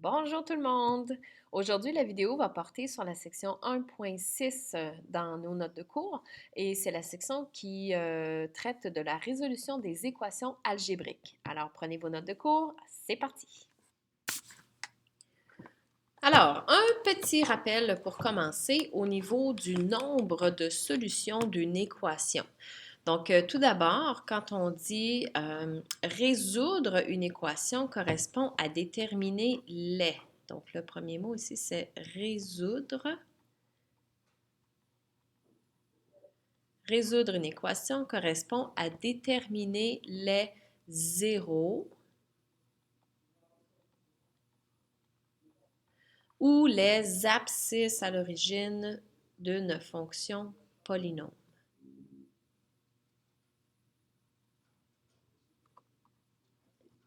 Bonjour tout le monde! Aujourd'hui, la vidéo va porter sur la section 1.6 dans nos notes de cours et c'est la section qui traite de la résolution des équations algébriques. Alors, prenez vos notes de cours, c'est parti! Alors, un petit rappel pour commencer au niveau du nombre de solutions d'une équation. Donc, tout d'abord, quand on dit résoudre une équation correspond à déterminer les. Donc, le premier mot ici, c'est résoudre. Résoudre une équation correspond à déterminer les zéros ou les abscisses à l'origine d'une fonction polynôme.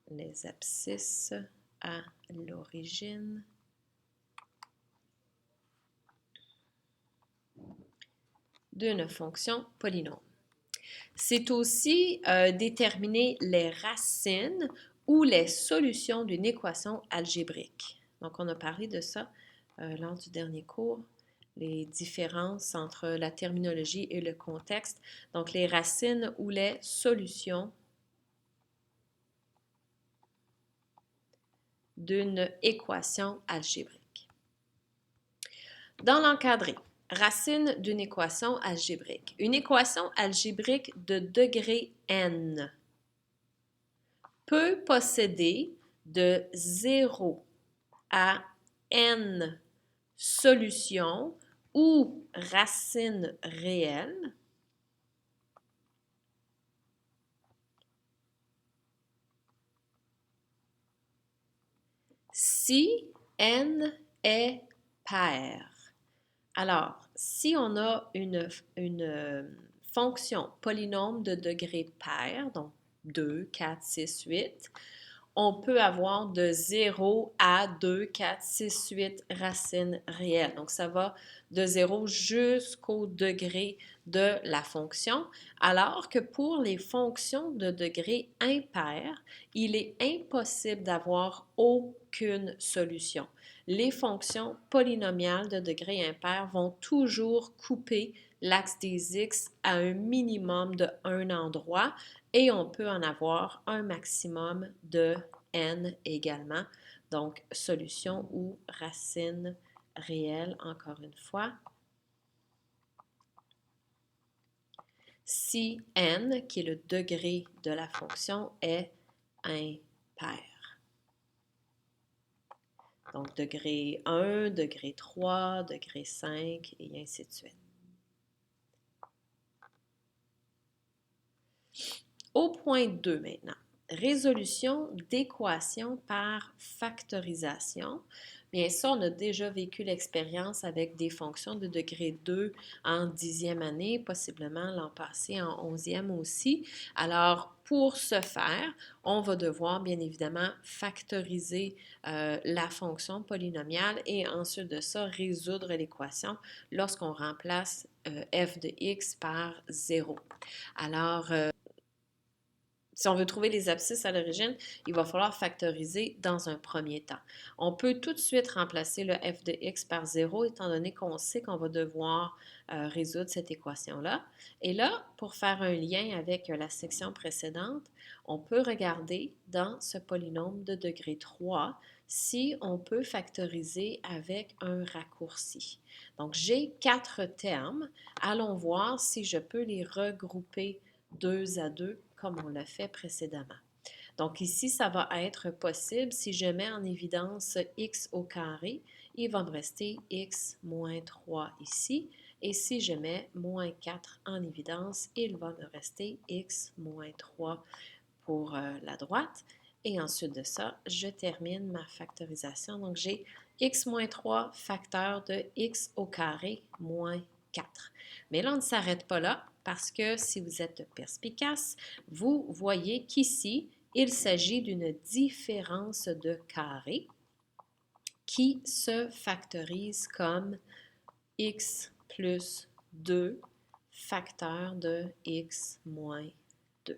Les abscisses à l'origine d'une fonction polynôme. C'est aussi déterminer les racines ou les solutions d'une équation algébrique. Donc, on a parlé de ça lors du dernier cours, les différences entre la terminologie et le contexte. Donc, les racines ou les solutions d'une équation algébrique. Dans l'encadré, racine d'une équation algébrique. Une équation algébrique de degré n peut posséder de 0 à n solutions ou racines réelles si n est pair. Alors, si on a une fonction polynôme de degré pair, donc 2, 4, 6, 8, on peut avoir de 0 à 2, 4, 6, 8 racines réelles. Donc, ça va de 0 jusqu'au degré de la fonction, alors que pour les fonctions de degré impair, il est impossible d'avoir aucune solution. Les fonctions polynomiales de degré impair vont toujours couper l'axe des x à un minimum de un endroit et on peut en avoir un maximum de n également. Donc, solution ou racine réelle, encore une fois. Si n, qui est le degré de la fonction, est impair. Donc, degré 1, degré 3, degré 5, et ainsi de suite. Au point 2 maintenant, résolution d'équations par factorisation. Bien ça, on a déjà vécu l'expérience avec des fonctions de degré 2 en 10e année, possiblement l'an passé en 11e aussi. Alors, pour ce faire, on va devoir bien évidemment factoriser la fonction polynomiale et ensuite de ça, résoudre l'équation lorsqu'on remplace f de x par 0. Alors, si on veut trouver les abscisses à l'origine, il va falloir factoriser dans un premier temps. On peut tout de suite remplacer le f de x par 0, étant donné qu'on sait qu'on va devoir résoudre cette équation-là. Et là, pour faire un lien avec la section précédente, on peut regarder dans ce polynôme de degré 3 si on peut factoriser avec un raccourci. Donc, j'ai 4 termes. Allons voir si je peux les regrouper 2 à 2 comme on l'a fait précédemment. Donc ici, ça va être possible si je mets en évidence x au carré, il va me rester x moins 3 ici. Et si je mets moins 4 en évidence, il va me rester x moins 3 pour la droite. Et ensuite de ça, je termine ma factorisation. Donc j'ai x moins 3 facteur de x au carré moins 4. Mais là, on ne s'arrête pas là parce que si vous êtes perspicace, vous voyez qu'ici, il s'agit d'une différence de carré qui se factorise comme x plus 2 facteur de x moins 2.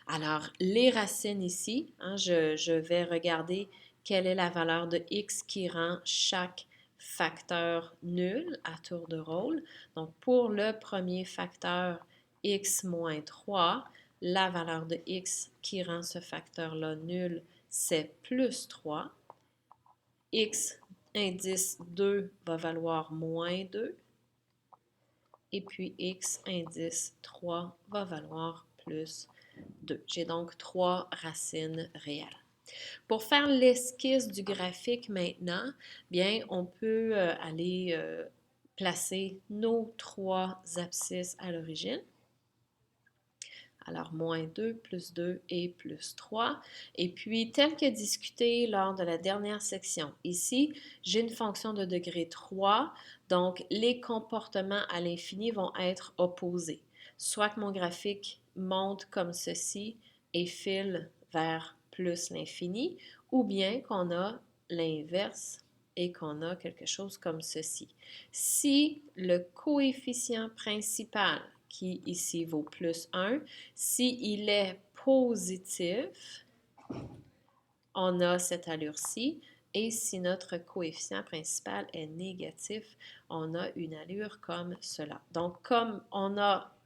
Alors, les racines ici, je vais regarder quelle est la valeur de x qui rend chaque facteur nul à tour de rôle. Donc, pour le premier facteur x moins 3, la valeur de x qui rend ce facteur-là nul, c'est plus 3. X indice 2 va valoir moins 2. Et puis x indice 3 va valoir plus 2. J'ai donc 3 racines réelles. Pour faire l'esquisse du graphique maintenant, bien, on peut aller placer nos 3 abscisses à l'origine. Alors, moins 2, plus 2 et plus 3. Et puis, tel que discuté lors de la dernière section, ici, j'ai une fonction de degré 3, donc les comportements à l'infini vont être opposés. Soit que mon graphique monte comme ceci et file vers plus l'infini, ou bien qu'on a l'inverse et qu'on a quelque chose comme ceci. Si le coefficient principal qui ici vaut plus 1. S'il est positif, on a cette allure-ci. Et si notre coefficient principal est négatif, on a une allure comme cela. Donc, comme on a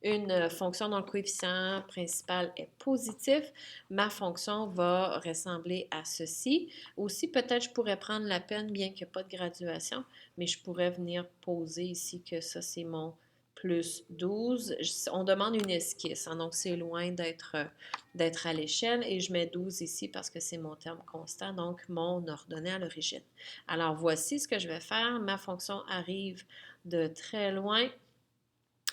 une fonction dont le coefficient principal est positif, ma fonction va ressembler à ceci. Aussi, peut-être je pourrais prendre la peine, bien qu'il n'y ait pas de graduation, mais je pourrais venir poser ici que ça, c'est mon plus 12. On demande une esquisse, hein, donc c'est loin d'être à l'échelle. Et je mets 12 ici parce que c'est mon terme constant, donc mon ordonnée à l'origine. Alors, voici ce que je vais faire. Ma fonction arrive de très loin.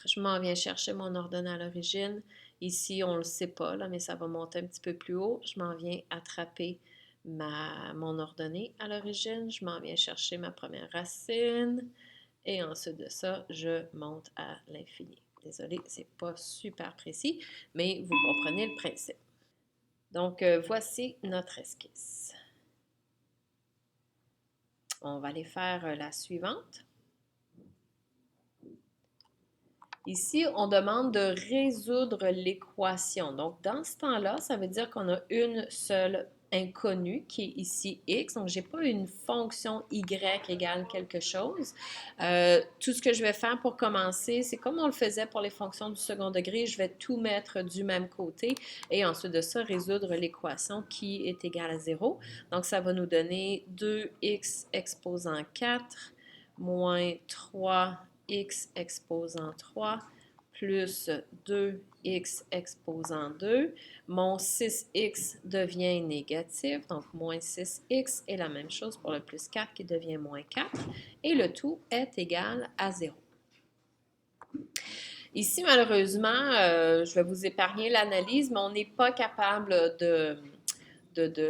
Je m'en viens chercher mon ordonnée à l'origine. Ici, on ne le sait pas, là, mais ça va monter un petit peu plus haut. Je m'en viens attraper mon ordonnée à l'origine. Je m'en viens chercher ma première racine. Et ensuite de ça, je monte à l'infini. Désolée, c'est pas super précis, mais vous comprenez le principe. Donc, voici notre esquisse. On va aller faire la suivante. Ici, on demande de résoudre l'équation. Donc, dans ce temps-là, ça veut dire qu'on a une seule inconnue qui est ici x. Donc, je n'ai pas une fonction y égale quelque chose. Tout ce que je vais faire pour commencer, c'est comme on le faisait pour les fonctions du second degré, je vais tout mettre du même côté et ensuite de ça, résoudre l'équation qui est égale à 0. Donc, ça va nous donner 2x exposant 4 moins 3x exposant 3 plus 2x exposant 2. Mon 6x devient négatif, donc moins 6x, et la même chose pour le plus 4 qui devient moins 4, et le tout est égal à 0. Ici, malheureusement, je vais vous épargner l'analyse, mais on n'est pas capable de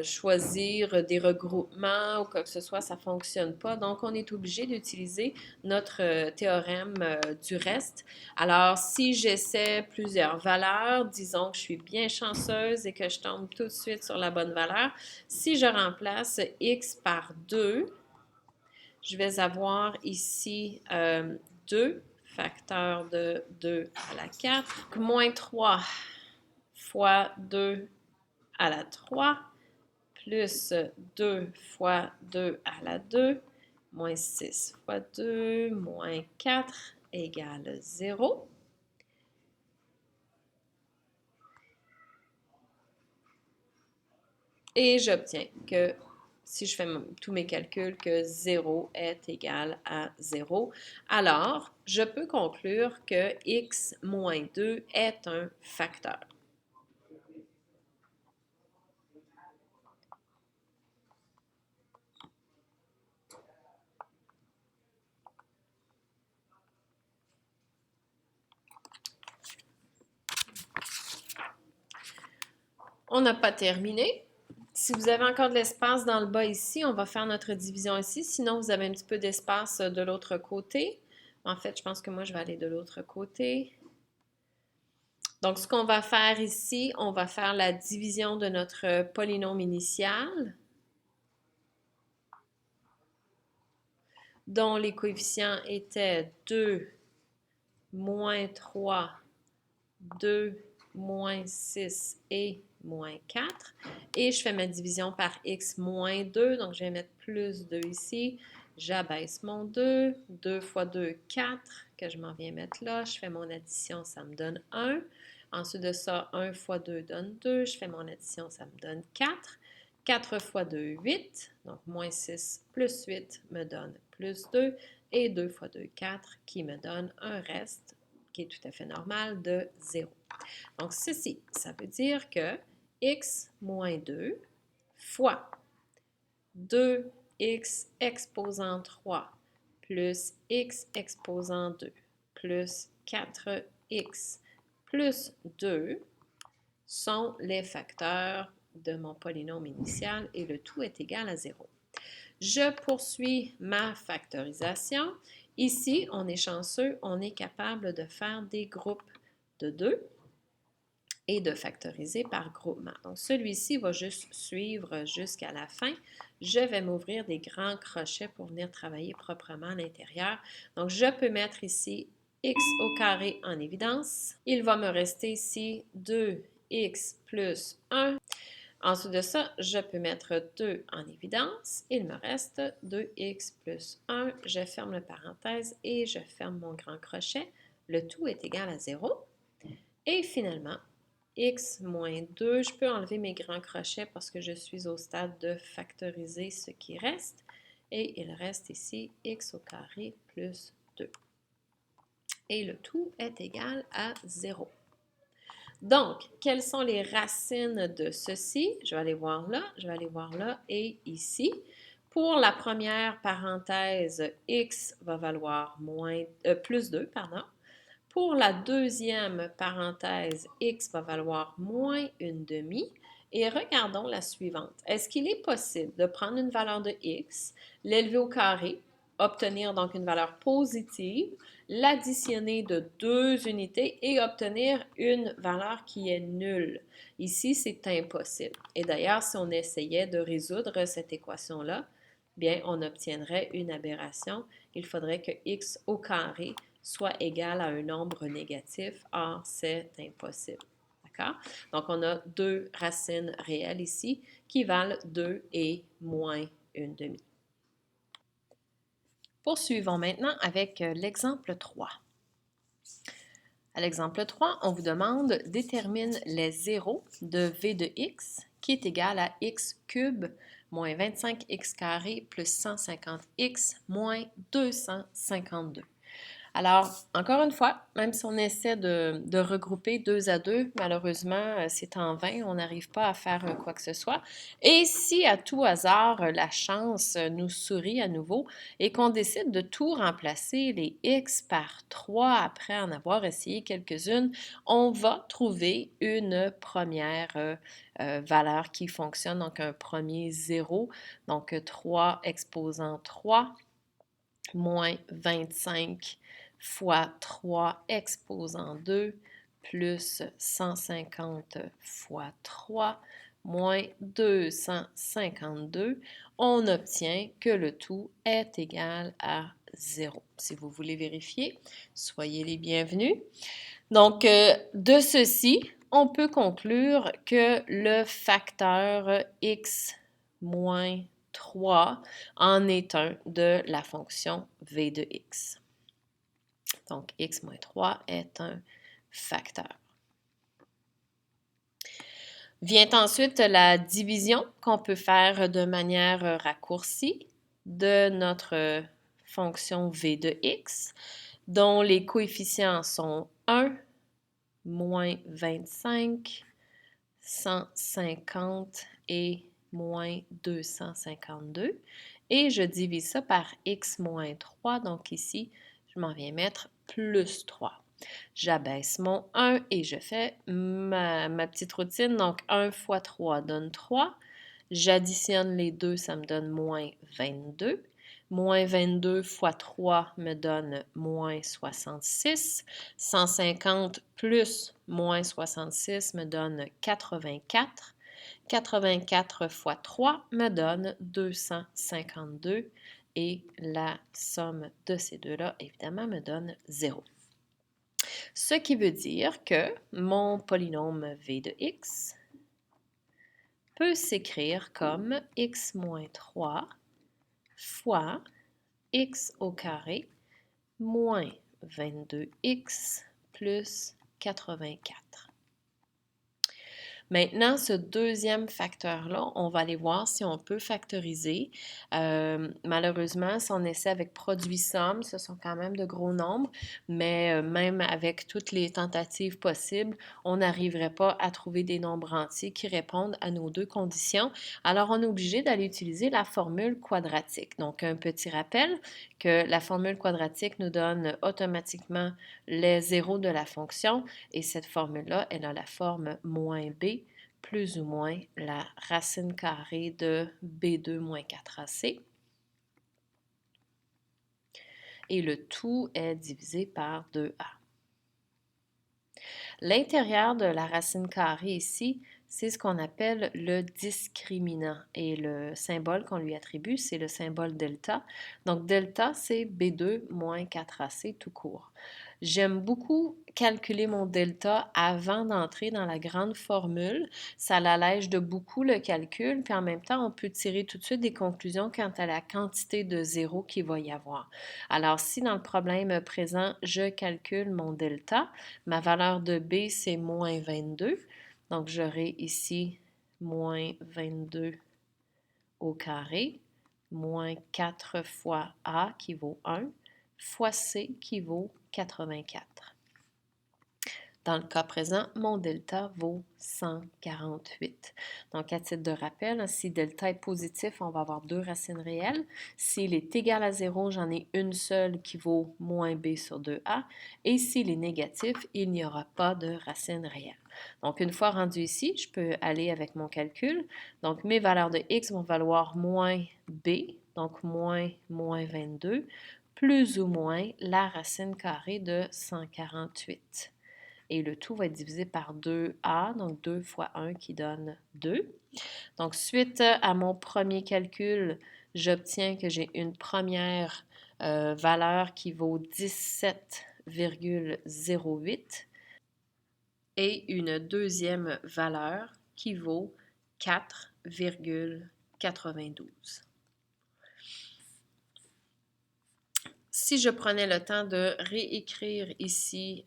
choisir des regroupements ou quoi que ce soit, ça ne fonctionne pas. Donc, on est obligé d'utiliser notre théorème du reste. Alors, si j'essaie plusieurs valeurs, disons que je suis bien chanceuse et que je tombe tout de suite sur la bonne valeur, si je remplace x par 2, je vais avoir ici 2 facteurs de 2 à la 4, moins 3 fois 2 à la 3, plus 2 fois 2 à la 2, moins 6 fois 2, moins 4 égale 0. Et j'obtiens que, si je fais tous mes calculs, que 0 est égal à 0. Alors, je peux conclure que x moins 2 est un facteur. On n'a pas terminé. Si vous avez encore de l'espace dans le bas ici, on va faire notre division ici. Sinon, vous avez un petit peu d'espace de l'autre côté. En fait, je pense que moi, je vais aller de l'autre côté. Donc, ce qu'on va faire ici, on va faire la division de notre polynôme initial, dont les coefficients étaient 2, moins 3, 2, moins 6 et moins 4. Et je fais ma division par x moins 2. Donc, je vais mettre plus 2 ici. J'abaisse mon 2. 2 fois 2, 4, que je m'en viens mettre là. Je fais mon addition, ça me donne 1. Ensuite de ça, 1 fois 2 donne 2. Je fais mon addition, ça me donne 4. 4 fois 2, 8. Donc, moins 6 plus 8 me donne plus 2. Et 2 fois 2, 4, qui me donne un reste, qui est tout à fait normal, de 0. Donc, ceci, ça veut dire que x moins 2 fois 2x exposant 3 plus x exposant 2 plus 4x plus 2 sont les facteurs de mon polynôme initial et le tout est égal à 0. Je poursuis ma factorisation. Ici, on est chanceux, on est capable de faire des groupes de 2 et de factoriser par groupement. Donc, celui-ci va juste suivre jusqu'à la fin. Je vais m'ouvrir des grands crochets pour venir travailler proprement à l'intérieur. Donc, je peux mettre ici x au carré en évidence. Il va me rester ici 2x plus 1. Ensuite de ça, je peux mettre 2 en évidence. Il me reste 2x plus 1. Je ferme la parenthèse et je ferme mon grand crochet. Le tout est égal à 0. Et finalement, x moins 2, je peux enlever mes grands crochets parce que je suis au stade de factoriser ce qui reste. Et il reste ici x au carré plus 2. Et le tout est égal à 0. Donc, quelles sont les racines de ceci? Je vais aller voir là, je vais aller voir là et ici. Pour la première parenthèse, x va valoir plus 2, pardon. Pour la deuxième parenthèse, x va valoir moins une demi. Et regardons la suivante. Est-ce qu'il est possible de prendre une valeur de x, l'élever au carré, obtenir donc une valeur positive, l'additionner de 2 unités et obtenir une valeur qui est nulle? Ici, c'est impossible. Et d'ailleurs, si on essayait de résoudre cette équation-là, bien, on obtiendrait une aberration. Il faudrait que x au carré soit égal à un nombre négatif. Or, c'est impossible. D'accord? Donc, on a deux racines réelles ici qui valent 2 et moins une demi. Poursuivons maintenant avec l'exemple 3. À l'exemple 3, on vous demande détermine les zéros de v de x qui est égal à x cube moins 25x carré plus 150x moins 252. Alors, encore une fois, même si on essaie de regrouper 2 à 2, malheureusement, c'est en vain, on n'arrive pas à faire quoi que ce soit. Et si à tout hasard, la chance nous sourit à nouveau et qu'on décide de tout remplacer les x par 3 après en avoir essayé quelques-unes, on va trouver une première valeur qui fonctionne, donc un premier 0, donc 3 exposant 3 moins 25 fois 3 exposant 2 plus 150 fois 3 moins 252, on obtient que le tout est égal à 0. Si vous voulez vérifier, soyez les bienvenus. Donc, de ceci, on peut conclure que le facteur x moins 3 en est un de la fonction v de x. Donc, x moins 3 est un facteur. Vient ensuite la division qu'on peut faire de manière raccourcie de notre fonction v de x, dont les coefficients sont 1, moins 25, 150 et moins 252. Et je divise ça par x moins 3. Donc ici, je m'en viens mettre plus 3. J'abaisse mon 1 et je fais ma petite routine. Donc 1 fois 3 donne 3. J'additionne les deux, ça me donne moins 22. Moins 22 fois 3 me donne moins 66. 150 plus moins 66 me donne 84. 84 fois 3 me donne 252. Et la somme de ces deux-là, évidemment, me donne 0. Ce qui veut dire que mon polynôme v de x peut s'écrire comme x moins 3 fois x au carré moins 22x plus 84. Maintenant, ce deuxième facteur-là, on va aller voir si on peut factoriser. Malheureusement, si on essaie avec produit-somme, ce sont quand même de gros nombres, mais même avec toutes les tentatives possibles, on n'arriverait pas à trouver des nombres entiers qui répondent à nos deux conditions. Alors, on est obligé d'aller utiliser la formule quadratique. Donc, un petit rappel que la formule quadratique nous donne automatiquement les zéros de la fonction et cette formule-là, elle a la forme moins b plus ou moins la racine carrée de B2 moins 4AC. Et le tout est divisé par 2A. L'intérieur de la racine carrée ici, c'est ce qu'on appelle le discriminant. Et le symbole qu'on lui attribue, c'est le symbole delta. Donc, delta, c'est B2 moins 4AC tout court. J'aime beaucoup calculer mon delta avant d'entrer dans la grande formule. Ça l'allège de beaucoup le calcul, puis en même temps, on peut tirer tout de suite des conclusions quant à la quantité de zéros qu'il va y avoir. Alors, si dans le problème présent, je calcule mon delta, ma valeur de B, c'est moins 22. Donc, j'aurai ici moins 22 au carré, moins 4 fois A qui vaut 1, fois C qui vaut 84. Dans le cas présent, mon delta vaut 148. Donc, à titre de rappel, si delta est positif, on va avoir deux racines réelles. S'il est égal à 0, j'en ai une seule qui vaut moins b sur 2a. Et s'il est négatif, il n'y aura pas de racine réelle. Donc, une fois rendu ici, je peux aller avec mon calcul. Donc, mes valeurs de x vont valoir moins b, donc moins 22, plus ou moins la racine carrée de 148. Et le tout va être divisé par 2a, donc 2 fois 1 qui donne 2. Donc, suite à mon premier calcul, j'obtiens que j'ai une première valeur qui vaut 17,08 et une deuxième valeur qui vaut 4,92. Si je prenais le temps de réécrire ici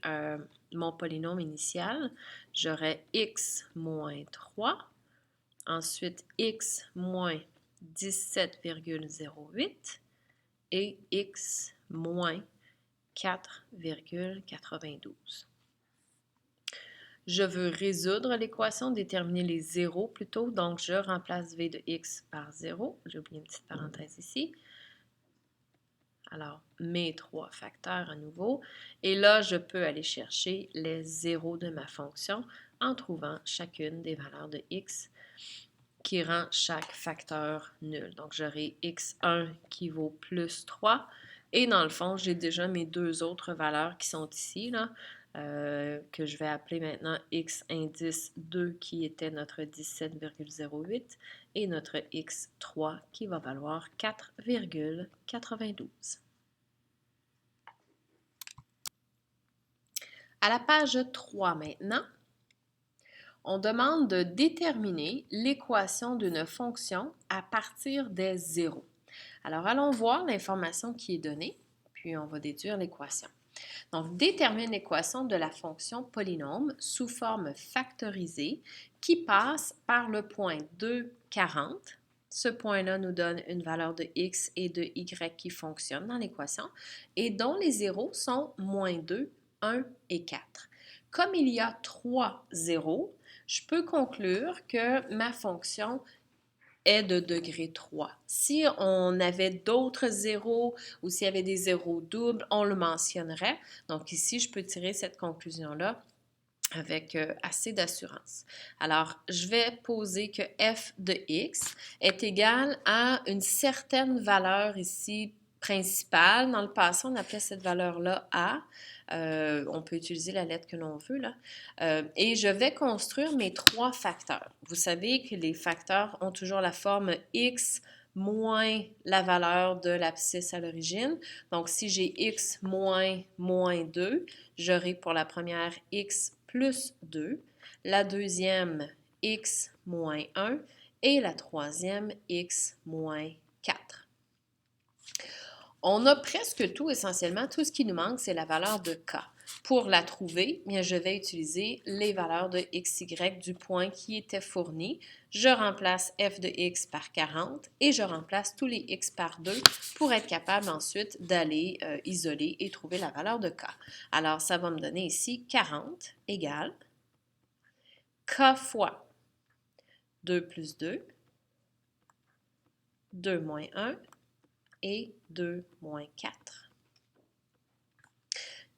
mon polynôme initial, j'aurais x moins 3, ensuite x moins 17,08 et x moins 4,92. Je veux résoudre l'équation, déterminer les zéros plutôt, donc je remplace v de x par 0. J'ai oublié une petite parenthèse ici. Alors, mes trois facteurs à nouveau. Et là, je peux aller chercher les zéros de ma fonction en trouvant chacune des valeurs de x qui rend chaque facteur nul. Donc, j'aurai x1 qui vaut plus 3. Et dans le fond, j'ai déjà mes deux autres valeurs qui sont ici, là, que je vais appeler maintenant x indice 2 qui était notre 17,08 et notre x3 qui va valoir 4,92. À la page 3 maintenant, on demande de déterminer l'équation d'une fonction à partir des zéros. Alors, allons voir l'information qui est donnée, puis on va déduire l'équation. Donc, détermine l'équation de la fonction polynôme sous forme factorisée qui passe par le point 2, 40. Ce point-là nous donne une valeur de x et de y qui fonctionnent dans l'équation et dont les zéros sont moins 2, 1 et 4. Comme il y a 3 zéros, je peux conclure que ma fonction est de degré 3. Si on avait d'autres zéros ou s'il y avait des zéros doubles, on le mentionnerait. Donc ici, je peux tirer cette conclusion-là avec assez d'assurance. Alors, je vais poser que f de x est égal à une certaine valeur ici principale. Dans le passé, on appelait cette valeur-là A. On peut utiliser la lettre que l'on veut, là. Et je vais construire mes trois facteurs. Vous savez que les facteurs ont toujours la forme x moins la valeur de l'abscisse à l'origine. Donc, si j'ai x moins 2, j'aurai pour la première x plus 2, la deuxième x moins 1 et la troisième, x moins 4. On a presque tout, essentiellement. Tout ce qui nous manque, c'est la valeur de k. Pour la trouver, bien, je vais utiliser les valeurs de x, y du point qui était fourni. Je remplace f de x par 40 et je remplace tous les x par 2 pour être capable ensuite d'aller isoler et trouver la valeur de k. Alors, ça va me donner ici 40 égale k fois 2 plus 2, 2 moins 1 et 2 moins 4,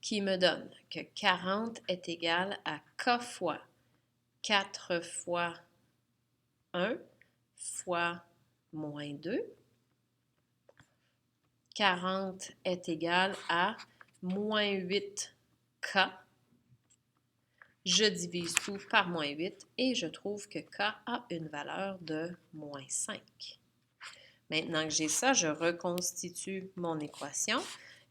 qui me donne que 40 est égal à k fois 4 fois 1 fois moins 2. 40 est égal à moins 8k. Je divise tout par moins 8 et je trouve que k a une valeur de moins 5. Maintenant que j'ai ça, je reconstitue mon équation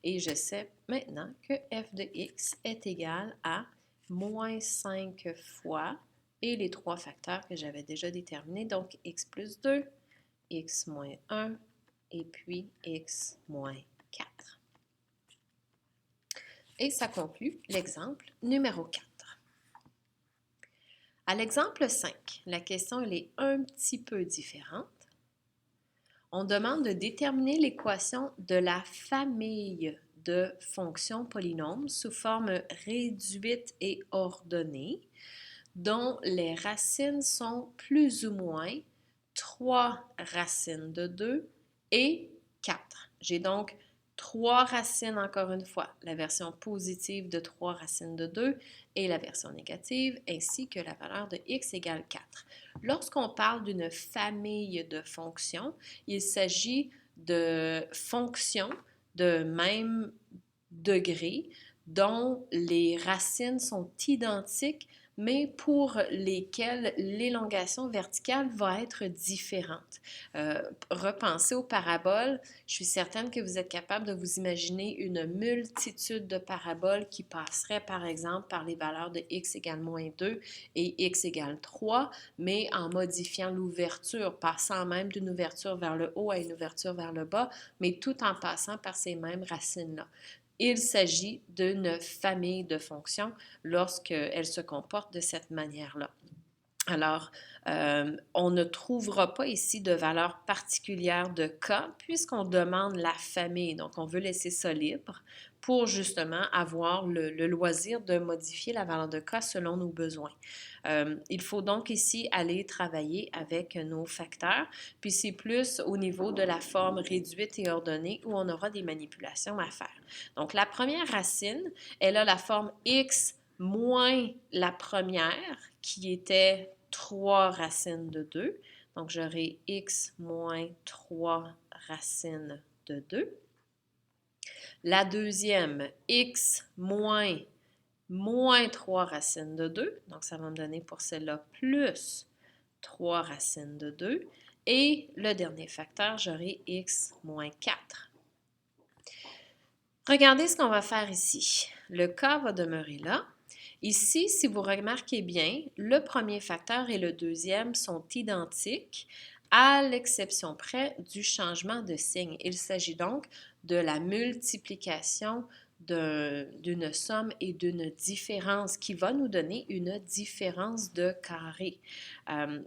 et je sais maintenant que f de x est égal à moins 5 fois, et les trois facteurs que j'avais déjà déterminés, donc x plus 2, x moins 1 et puis x moins 4. Et ça conclut l'exemple numéro 4. À l'exemple 5, la question elle est un petit peu différente. On demande de déterminer l'équation de la famille de fonctions polynômes sous forme réduite et ordonnée, dont les racines sont plus ou moins 3 racines de 2 et 4. J'ai donc 3 racines, encore une fois, la version positive de 3 racines de 2 et la version négative, ainsi que la valeur de x égale 4. Lorsqu'on parle d'une famille de fonctions, il s'agit de fonctions de même degré dont les racines sont identiques, mais pour lesquelles l'élongation verticale va être différente. Repensez aux paraboles. Je suis certaine que vous êtes capable de vous imaginer une multitude de paraboles qui passeraient, par exemple, par les valeurs de x égale moins 2 et x égale 3, mais en modifiant l'ouverture, passant même d'une ouverture vers le haut à une ouverture vers le bas, mais tout en passant par ces mêmes racines-là. Il s'agit d'une famille de fonctions lorsqu'elles se comportent de cette manière-là. Alors, on ne trouvera pas ici de valeur particulière de k puisqu'on demande la famille. Donc, on veut laisser ça libre pour justement avoir le loisir de modifier la valeur de k selon nos besoins. Il faut donc ici aller travailler avec nos facteurs, puis c'est plus au niveau de la forme réduite et ordonnée où on aura des manipulations à faire. Donc, la première racine, elle a la forme x moins la première qui était 3 racines de 2. Donc, j'aurai x moins 3 racines de 2. La deuxième, x moins 3 racines de 2. Donc, ça va me donner pour celle-là plus 3 racines de 2. Et le dernier facteur, j'aurai x moins 4. Regardez ce qu'on va faire ici. Le k va demeurer là. Ici, si vous remarquez bien, le premier facteur et le deuxième sont identiques, à l'exception près du changement de signe. Il s'agit donc de la multiplication d'une somme et d'une différence qui va nous donner une différence de carré.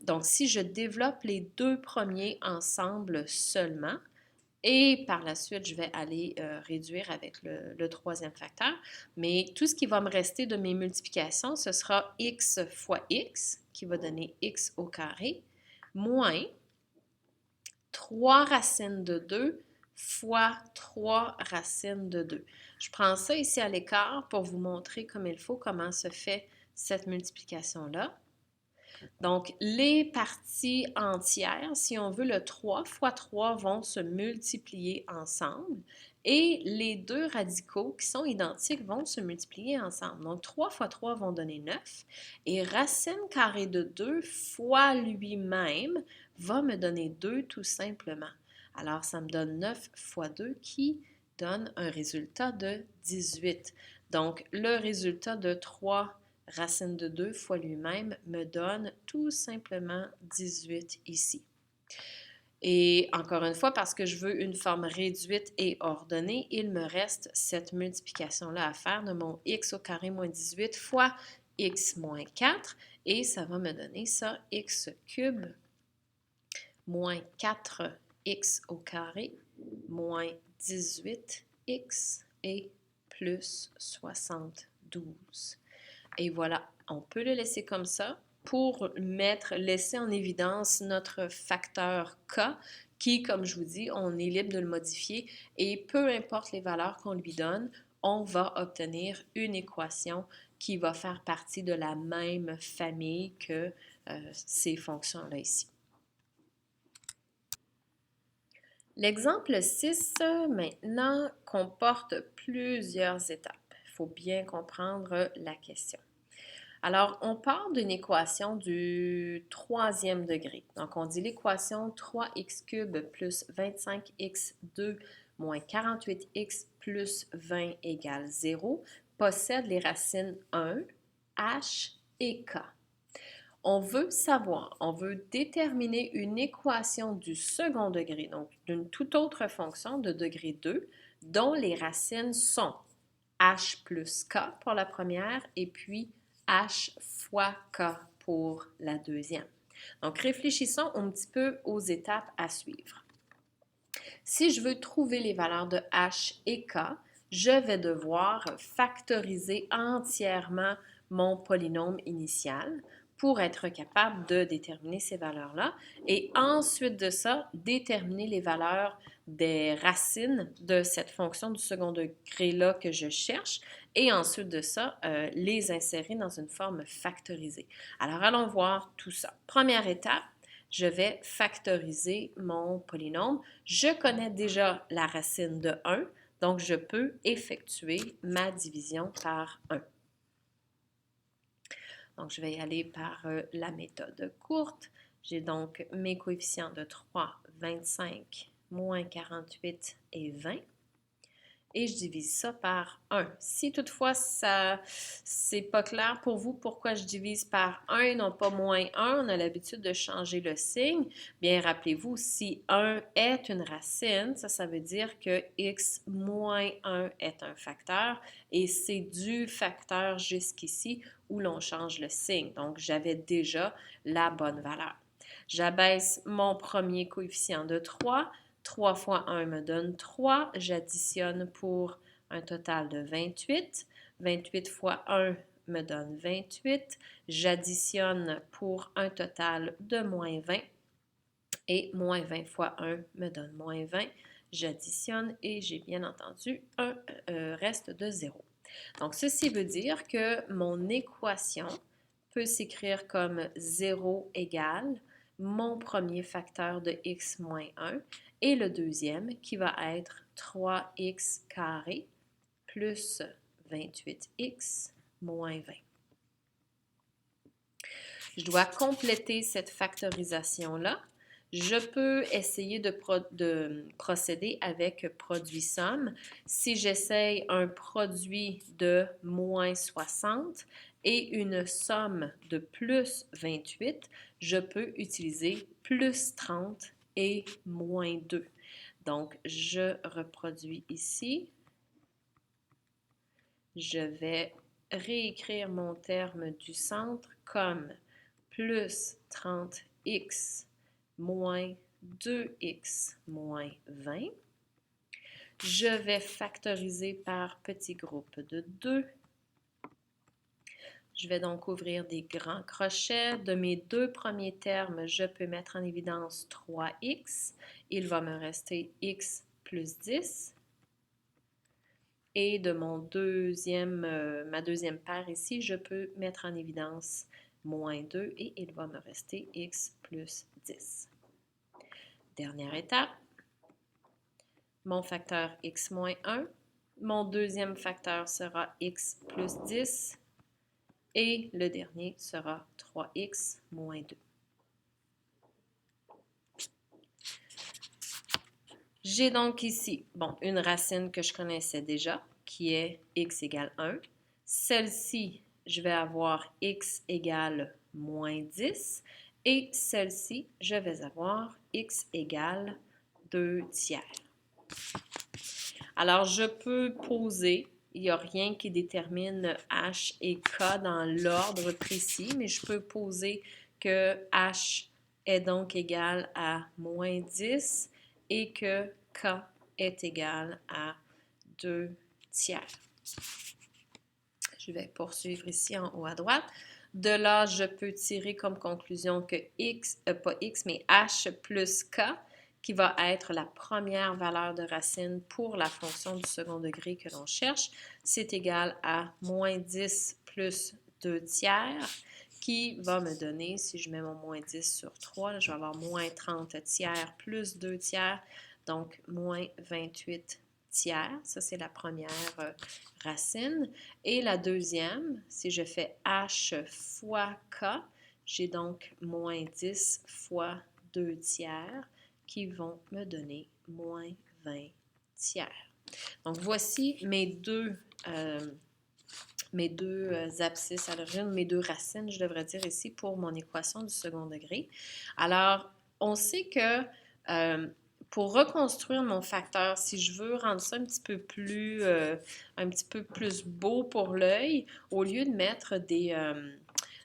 Donc, si je développe les deux premiers ensemble seulement, et par la suite, je vais aller réduire avec le troisième facteur. Mais tout ce qui va me rester de mes multiplications, ce sera x fois x, qui va donner x au carré, moins 3 racines de 2 fois 3 racines de 2. Je prends ça ici à l'écart pour vous montrer comme il faut comment se fait cette multiplication-là. Donc, les parties entières, si on veut, le 3 fois 3 vont se multiplier ensemble et les deux radicaux qui sont identiques vont se multiplier ensemble. Donc, 3 fois 3 vont donner 9 et racine carrée de 2 fois lui-même va me donner 2 tout simplement. Alors, ça me donne 9 fois 2 qui donne un résultat de 18. Donc, le résultat de 3 racine de 2 fois lui-même me donne tout simplement 18 ici. Et encore une fois, parce que je veux une forme réduite et ordonnée, il me reste cette multiplication-là à faire de mon x au carré moins 18 fois x moins 4, et ça va me donner ça, x cube moins 4x au carré moins 18x et plus 72. Et voilà, on peut le laisser comme ça pour laisser en évidence notre facteur K qui, comme je vous dis, on est libre de le modifier et peu importe les valeurs qu'on lui donne, on va obtenir une équation qui va faire partie de la même famille que ces fonctions-là ici. L'exemple 6, maintenant, comporte plusieurs étapes. Il faut bien comprendre la question. Alors, on part d'une équation du troisième degré. Donc, on dit l'équation 3x cube plus 25x2 moins 48x plus 20 égale 0 possède les racines 1, h et k. On veut savoir, on veut déterminer une équation du second degré, donc d'une toute autre fonction de degré 2, dont les racines sont h plus k pour la première et puis h fois k pour la deuxième. Donc, réfléchissons un petit peu aux étapes à suivre. Si je veux trouver les valeurs de h et k, je vais devoir factoriser entièrement mon polynôme initial pour être capable de déterminer ces valeurs-là et ensuite de ça, déterminer les valeurs des racines de cette fonction du second degré-là que je cherche et ensuite de ça, les insérer dans une forme factorisée. Alors, allons voir tout ça. Première étape, je vais factoriser mon polynôme. Je connais déjà la racine de 1, donc je peux effectuer ma division par 1. Donc, je vais y aller par la méthode courte. J'ai donc mes coefficients de 3, 25, moins 48 et 20. Et je divise ça par 1. Si toutefois, c'est pas clair pour vous pourquoi je divise par 1 et non pas moins 1, on a l'habitude de changer le signe, bien rappelez-vous, si 1 est une racine, ça veut dire que x moins 1 est un facteur et c'est du facteur jusqu'ici où l'on change le signe. Donc, j'avais déjà la bonne valeur. J'abaisse mon premier coefficient de 3. 3 fois 1 me donne 3. J'additionne pour un total de 28. 28 fois 1 me donne 28. J'additionne pour un total de moins 20. Et moins 20 fois 1 me donne moins 20. J'additionne et j'ai bien entendu un reste de 0. Donc, ceci veut dire que mon équation peut s'écrire comme 0 égale mon premier facteur de x moins 1 et le deuxième qui va être 3x carré plus 28x moins 20. Je dois compléter cette factorisation-là. Je peux essayer de procéder avec produit-somme. Si j'essaye un produit de moins 60 et une somme de plus 28, je peux utiliser plus 30 et moins 2. Donc, je reproduis ici. Je vais réécrire mon terme du centre comme plus 30x moins 2x moins 20. Je vais factoriser par petit groupe de 2. Je vais donc ouvrir des grands crochets. De mes deux premiers termes, je peux mettre en évidence 3x. Il va me rester x plus 10. Et de ma deuxième paire ici, je peux mettre en évidence moins 2 et il va me rester x plus 10. Dernière étape, mon facteur x moins 1. Mon deuxième facteur sera x plus 10 et le dernier sera 3x moins 2. J'ai donc ici, une racine que je connaissais déjà, qui est x égale 1. Celle-ci, je vais avoir x égale moins 10 et celle-ci, je vais avoir x égale 2 tiers. Alors, je peux poser, il n'y a rien qui détermine h et k dans l'ordre précis, mais je peux poser que h est donc égal à moins 10 et que k est égal à 2 tiers. Je vais poursuivre ici en haut à droite. De là, je peux tirer comme conclusion que pas x, mais h plus k, qui va être la première valeur de racine pour la fonction du second degré que l'on cherche, c'est égal à moins 10 plus 2 tiers, qui va me donner, si je mets mon moins 10 sur 3, là, je vais avoir moins 30 tiers plus 2 tiers, donc moins 28 tiers. Ça, c'est la première racine. Et la deuxième, si je fais h fois k, j'ai donc moins 10 fois 2 tiers qui vont me donner moins 20 tiers. Donc, voici mes deux abscisses à l'origine, mes deux racines, je devrais dire ici, pour mon équation du second degré. Alors, on sait que pour reconstruire mon facteur, si je veux rendre ça un petit peu plus beau pour l'œil, au lieu de mettre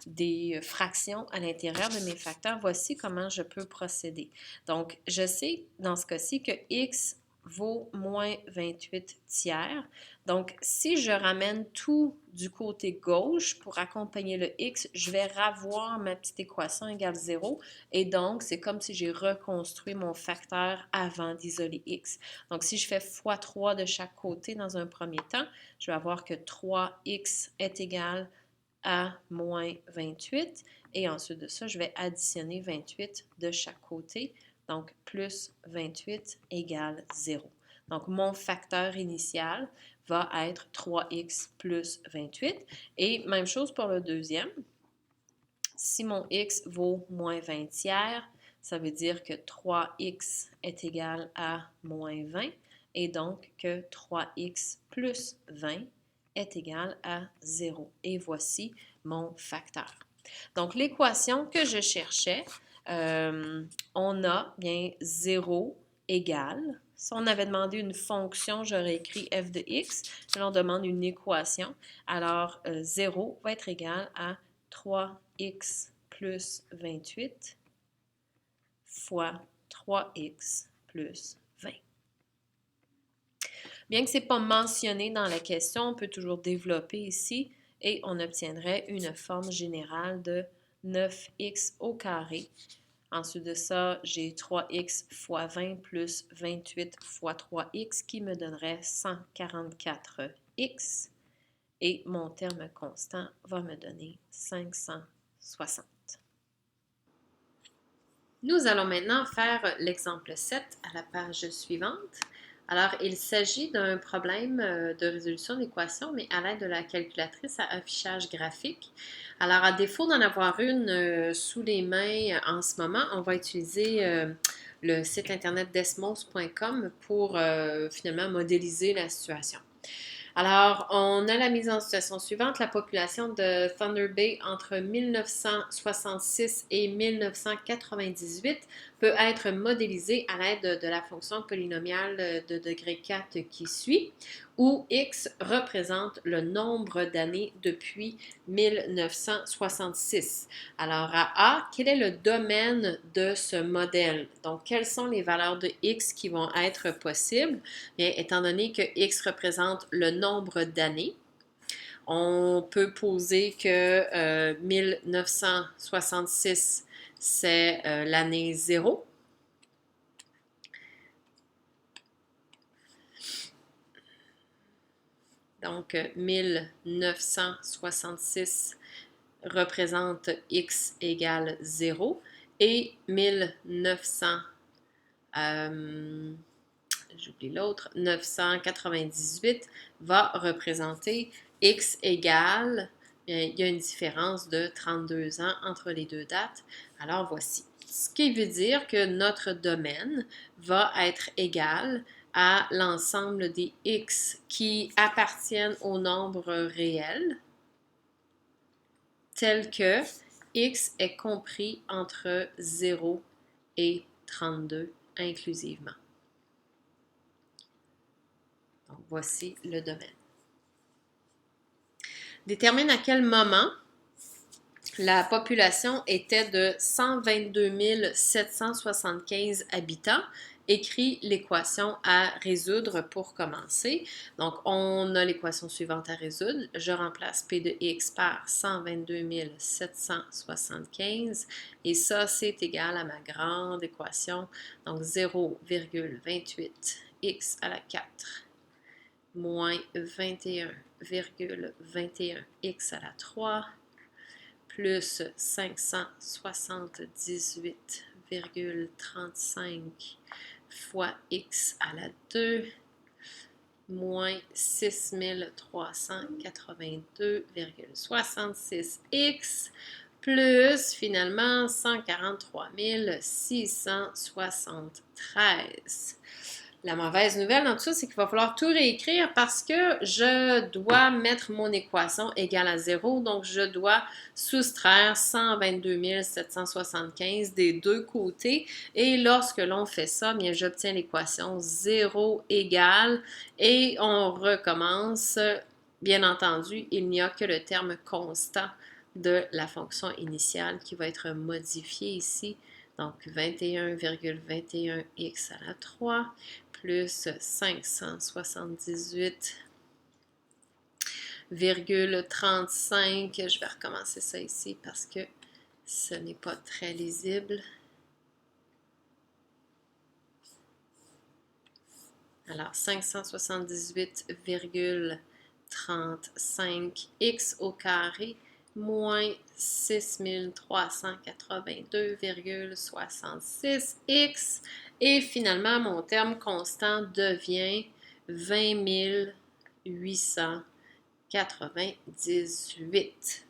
des fractions à l'intérieur de mes facteurs, voici comment je peux procéder. Donc, je sais dans ce cas-ci que x vaut moins 28 tiers. Donc, si je ramène tout du côté gauche pour accompagner le x, je vais revoir ma petite équation égale 0. Et donc, c'est comme si j'ai reconstruit mon facteur avant d'isoler x. Donc, si je fais x3 de chaque côté dans un premier temps, je vais avoir que 3x est égal à moins 28. Et ensuite de ça, je vais additionner 28 de chaque côté. Donc, plus 28 égale 0. Donc, mon facteur initial va être 3x plus 28. Et même chose pour le deuxième. Si mon x vaut moins 20 tiers, ça veut dire que 3x est égal à moins 20 et donc que 3x plus 20 est égal à 0. Et voici mon facteur. Donc, l'équation que je cherchais, on a bien 0 égale. Si on avait demandé une fonction, j'aurais écrit f de x. Là, on demande une équation. Alors, 0 va être égal à 3x plus 28 fois 3x plus 20. Bien que ce n'est pas mentionné dans la question, on peut toujours développer ici et on obtiendrait une forme générale de 9x au carré. Ensuite de ça, j'ai 3x fois 20 plus 28 fois 3x qui me donnerait 144x. Et mon terme constant va me donner 560. Nous allons maintenant faire l'exemple 7 à la page suivante. Alors, il s'agit d'un problème de résolution d'équation, mais à l'aide de la calculatrice à affichage graphique. Alors, à défaut d'en avoir une sous les mains en ce moment, on va utiliser le site internet desmos.com pour finalement modéliser la situation. Alors, on a la mise en situation suivante. La population de Thunder Bay entre 1966 et 1998 peut être modélisée à l'aide de la fonction polynomiale de degré 4 qui suit, où x représente le nombre d'années depuis 1966. Alors, à A, quel est le domaine de ce modèle? Donc, quelles sont les valeurs de x qui vont être possibles? Bien, étant donné que x représente le nombre d'années, on peut poser que 1966, c'est l'année 0. Donc, 1966 représente x égale 0 et 998 va représenter x égale, il y a une différence de 32 ans entre les deux dates. Alors, voici. Ce qui veut dire que notre domaine va être égal à l'ensemble des x qui appartiennent au nombre réel tel que x est compris entre 0 et 32 inclusivement. Donc, voici le domaine. Détermine à quel moment la population était de 122 775 habitants. Écris l'équation à résoudre pour commencer. Donc, on a l'équation suivante à résoudre. Je remplace P de x par 122 775 et ça, c'est égal à ma grande équation. Donc, 0,28 x à la 4 moins 21,21 x à la 3 plus 578,35 fois x à la 2 moins 6382,66x plus finalement 143 673. La mauvaise nouvelle dans tout ça, c'est qu'il va falloir tout réécrire parce que je dois mettre mon équation égale à 0. Donc, je dois soustraire 122 775 des deux côtés. Et lorsque l'on fait ça, bien, j'obtiens l'équation 0 égale et on recommence. Bien entendu, il n'y a que le terme constant de la fonction initiale qui va être modifié ici. Donc, 21,21x à la 3 plus 578,35. Je vais recommencer ça ici parce que ce n'est pas très lisible. Alors, 578,35x au carré moins 6382,66x et finalement mon terme constant devient 20 898.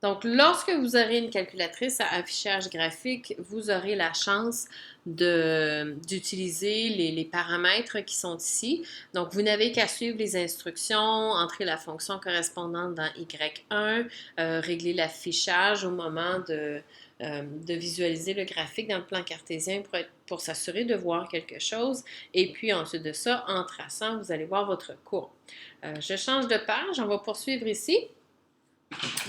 Donc, lorsque vous aurez une calculatrice à affichage graphique, vous aurez la chance d'utiliser les paramètres qui sont ici. Donc, vous n'avez qu'à suivre les instructions, entrer la fonction correspondante dans Y1, régler l'affichage au moment de visualiser le graphique dans le plan cartésien pour s'assurer de voir quelque chose. Et puis, ensuite de ça, en traçant, vous allez voir votre courbe. Je change de page, on va poursuivre ici.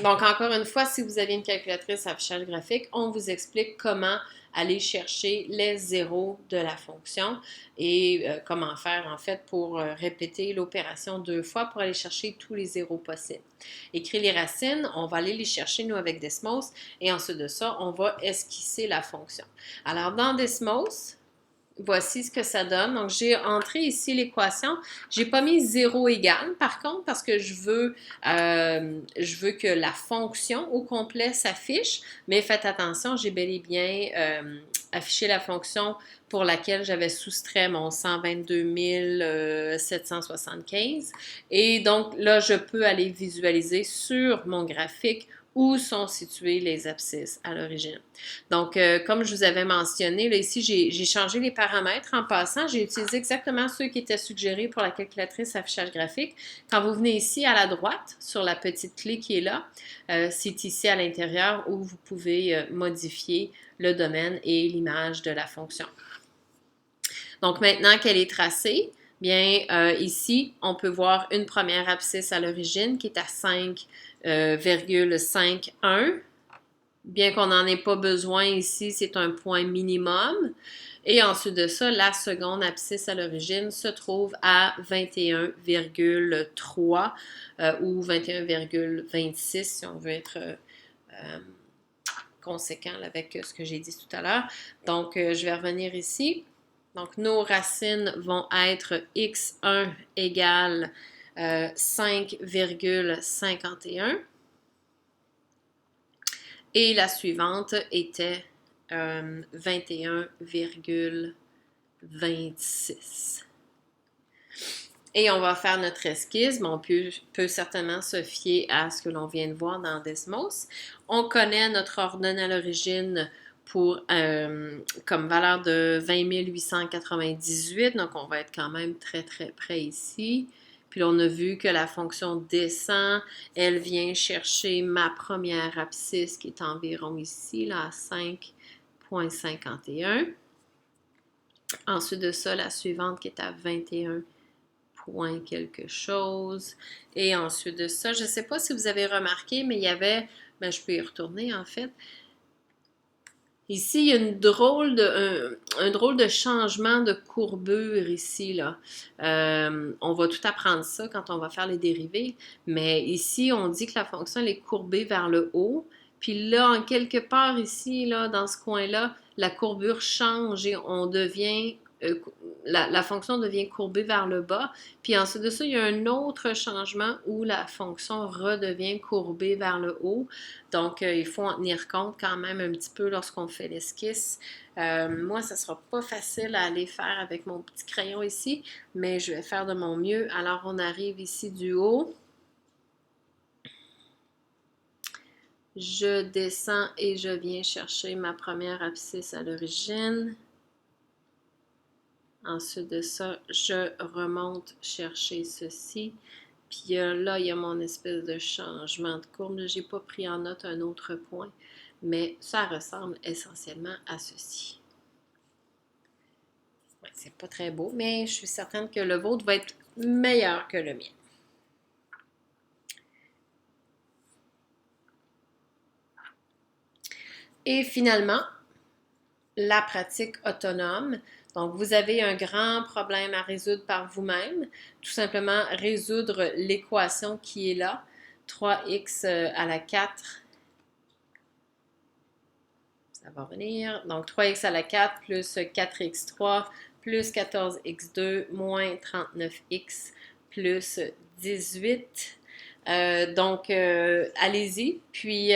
Donc, encore une fois, si vous avez une calculatrice à affichage graphique, on vous explique comment aller chercher les zéros de la fonction et comment faire en fait pour répéter l'opération 2 fois pour aller chercher tous les zéros possibles. Écrire les racines, on va aller les chercher nous avec Desmos et ensuite de ça, on va esquisser la fonction. Alors, dans Desmos, voici ce que ça donne. Donc, j'ai entré ici l'équation. Je n'ai pas mis 0 égale, par contre, parce que je veux que la fonction au complet s'affiche. Mais faites attention, j'ai bel et bien affiché la fonction pour laquelle j'avais soustrait mon 122 775. Et donc, là, je peux aller visualiser sur mon graphique où sont situées les abscisses à l'origine. Donc, comme je vous avais mentionné, là, ici, j'ai changé les paramètres en passant. J'ai utilisé exactement ceux qui étaient suggérés pour la calculatrice affichage graphique. Quand vous venez ici à la droite, sur la petite clé qui est là, c'est ici à l'intérieur où vous pouvez modifier le domaine et l'image de la fonction. Donc, maintenant qu'elle est tracée, bien, ici, on peut voir une première abscisse à l'origine qui est à 5,51. Bien qu'on n'en ait pas besoin ici, c'est un point minimum. Et ensuite de ça, la seconde abscisse à l'origine se trouve à 21,3 ou 21,26 si on veut être conséquent avec ce que j'ai dit tout à l'heure. Donc, je vais revenir ici. Donc, nos racines vont être x1 égale 5,51. Et la suivante était 21,26. Et on va faire notre esquisse, mais on peut certainement se fier à ce que l'on vient de voir dans Desmos. On connaît notre ordonnée à l'origine pour comme valeur de 20 898. Donc, on va être quand même très, très près ici. Puis là, on a vu que la fonction descend. Elle vient chercher ma première abscisse qui est environ ici, là, à 5,51. Ensuite de ça, la suivante qui est à 21 point quelque chose. Et ensuite de ça, je ne sais pas si vous avez remarqué, mais il y avait, ben, je peux y retourner en fait. Ici, il y a un drôle de changement de courbure ici, là. On va tout apprendre ça quand on va faire les dérivés, mais ici, on dit que la fonction elle est courbée vers le haut. Puis là, en quelque part ici, là, dans ce coin-là, la courbure change et on devient la fonction devient courbée vers le bas. Puis ensuite de ça, il y a un autre changement où la fonction redevient courbée vers le haut. Donc, il faut en tenir compte quand même un petit peu lorsqu'on fait l'esquisse. Moi, ça ne sera pas facile à aller faire avec mon petit crayon ici, mais je vais faire de mon mieux. Alors, on arrive ici du haut. Je descends et je viens chercher ma première abscisse à l'origine. Ensuite de ça, je remonte chercher ceci. Puis là, il y a mon espèce de changement de courbe. Je n'ai pas pris en note un autre point, mais ça ressemble essentiellement à ceci. Ouais, c'est pas très beau, mais je suis certaine que le vôtre va être meilleur que le mien. Et finalement, la pratique autonome. Donc, vous avez un grand problème à résoudre par vous-même. Tout simplement résoudre l'équation qui est là. 3x à la 4. Ça va venir. Donc, 3x à la 4 plus 4x3 plus 14x2 moins 39x plus 18. Donc, allez-y, puis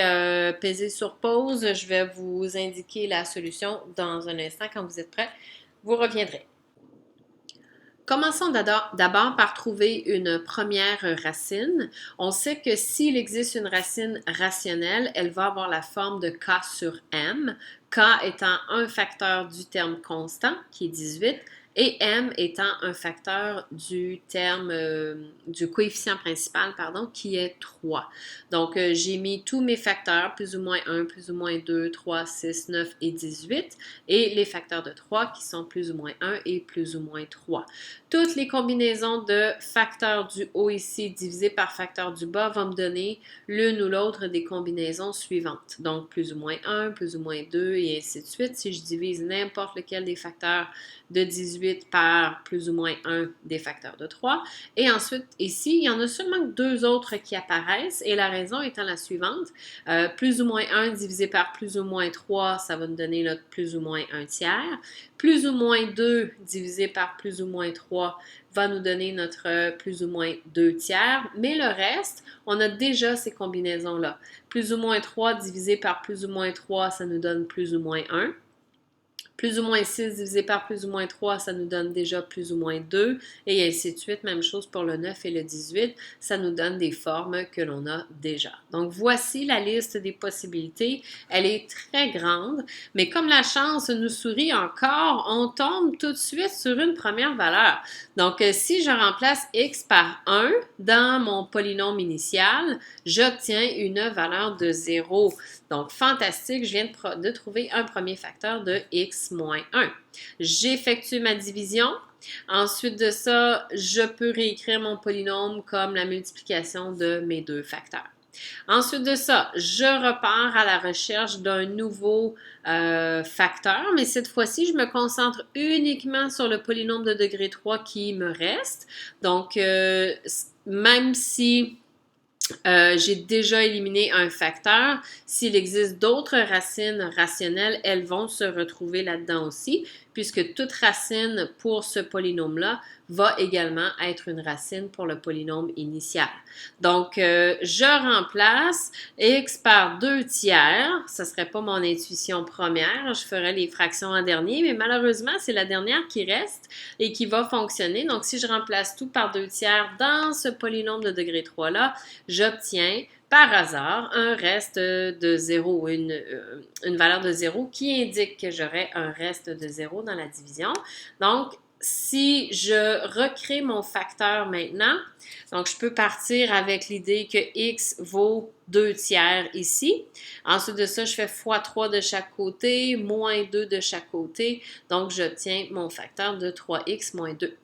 pesez sur pause. Je vais vous indiquer la solution dans un instant. Quand vous êtes prêts, vous reviendrez. Commençons d'abord par trouver une première racine. On sait que s'il existe une racine rationnelle, elle va avoir la forme de k sur m, k étant un facteur du terme constant, qui est 18, et m étant un facteur du terme, du coefficient principal, pardon, qui est 3. Donc, j'ai mis tous mes facteurs, plus ou moins 1, plus ou moins 2, 3, 6, 9 et 18, et les facteurs de 3 qui sont plus ou moins 1 et plus ou moins 3. Toutes les combinaisons de facteurs du haut ici divisé par facteur du bas vont me donner l'une ou l'autre des combinaisons suivantes. Donc, plus ou moins 1, plus ou moins 2 et ainsi de suite. Si je divise n'importe lequel des facteurs de 18 par plus ou moins 1 des facteurs de 3. Et ensuite, ici, il y en a seulement deux autres qui apparaissent et la raison étant la suivante. Plus ou moins 1 divisé par plus ou moins 3, ça va nous donner notre plus ou moins 1 tiers. Plus ou moins 2 divisé par plus ou moins 3 va nous donner notre plus ou moins 2 tiers. Mais le reste, on a déjà ces combinaisons-là. Plus ou moins 3 divisé par plus ou moins 3, ça nous donne plus ou moins 1. Plus ou moins 6 divisé par plus ou moins 3, ça nous donne déjà plus ou moins 2, et ainsi de suite. Même chose pour le 9 et le 18, ça nous donne des formes que l'on a déjà. Donc, voici la liste des possibilités. Elle est très grande, mais comme la chance nous sourit encore, on tombe tout de suite sur une première valeur. Donc, si je remplace x par 1 dans mon polynôme initial, j'obtiens une valeur de 0. Donc, fantastique, je viens de trouver un premier facteur de x moins 1. J'effectue ma division. Ensuite de ça, je peux réécrire mon polynôme comme la multiplication de mes deux facteurs. Ensuite de ça, je repars à la recherche d'un nouveau facteur, mais cette fois-ci, je me concentre uniquement sur le polynôme de degré 3 qui me reste. Donc, même si j'ai déjà éliminé un facteur, s'il existe d'autres racines rationnelles, elles vont se retrouver là-dedans aussi, puisque toute racine pour ce polynôme-là va également être une racine pour le polynôme initial. Donc, je remplace x par 2 tiers. Ce ne serait pas mon intuition première. Je ferais les fractions en dernier, mais malheureusement, c'est la dernière qui reste et qui va fonctionner. Donc, si je remplace tout par 2 tiers dans ce polynôme de degré 3-là, j'obtiens par hasard un reste de 0, une valeur de 0 qui indique que j'aurai un reste de 0 dans la division. Donc, si je recrée mon facteur maintenant, donc je peux partir avec l'idée que x vaut 2 tiers ici. Ensuite de ça, je fais x3 de chaque côté, moins 2 de chaque côté. Donc, j'obtiens mon facteur de 3x moins 2.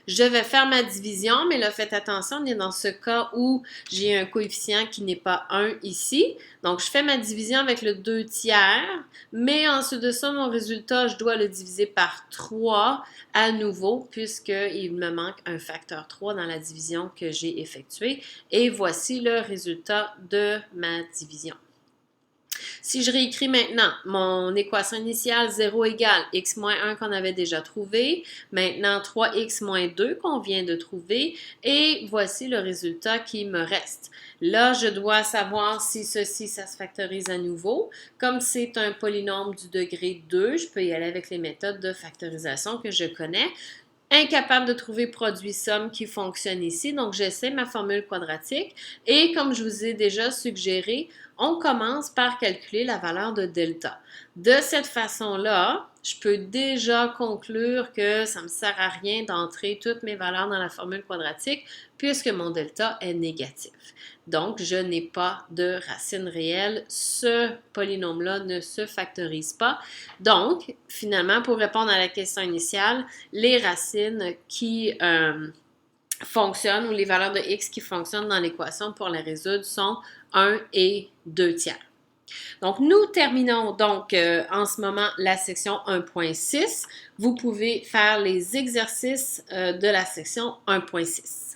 Je vais faire ma division, mais là, faites attention, on est dans ce cas où j'ai un coefficient qui n'est pas 1 ici. Donc, je fais ma division avec le 2 tiers, mais ensuite de ça, mon résultat, je dois le diviser par 3 à nouveau, puisqu'il me manque un facteur 3 dans la division que j'ai effectuée. Et voici le résultat de ma division. Si je réécris maintenant mon équation initiale 0 égale x moins 1 qu'on avait déjà trouvé, maintenant 3x moins 2 qu'on vient de trouver, et voici le résultat qui me reste. Là, je dois savoir si ceci, ça se factorise à nouveau. Comme c'est un polynôme du degré 2, je peux y aller avec les méthodes de factorisation que je connais. Incapable de trouver produit-somme qui fonctionne ici, donc j'essaie ma formule quadratique et comme je vous ai déjà suggéré, on commence par calculer la valeur de delta. De cette façon-là, je peux déjà conclure que ça ne me sert à rien d'entrer toutes mes valeurs dans la formule quadratique puisque mon delta est négatif. Donc, je n'ai pas de racine réelle. Ce polynôme-là ne se factorise pas. Donc, finalement, pour répondre à la question initiale, les racines qui fonctionnent ou les valeurs de x qui fonctionnent dans l'équation pour la résoudre sont 1 et 2 tiers. Donc, nous terminons donc en ce moment la section 1.6. Vous pouvez faire les exercices de la section 1.6.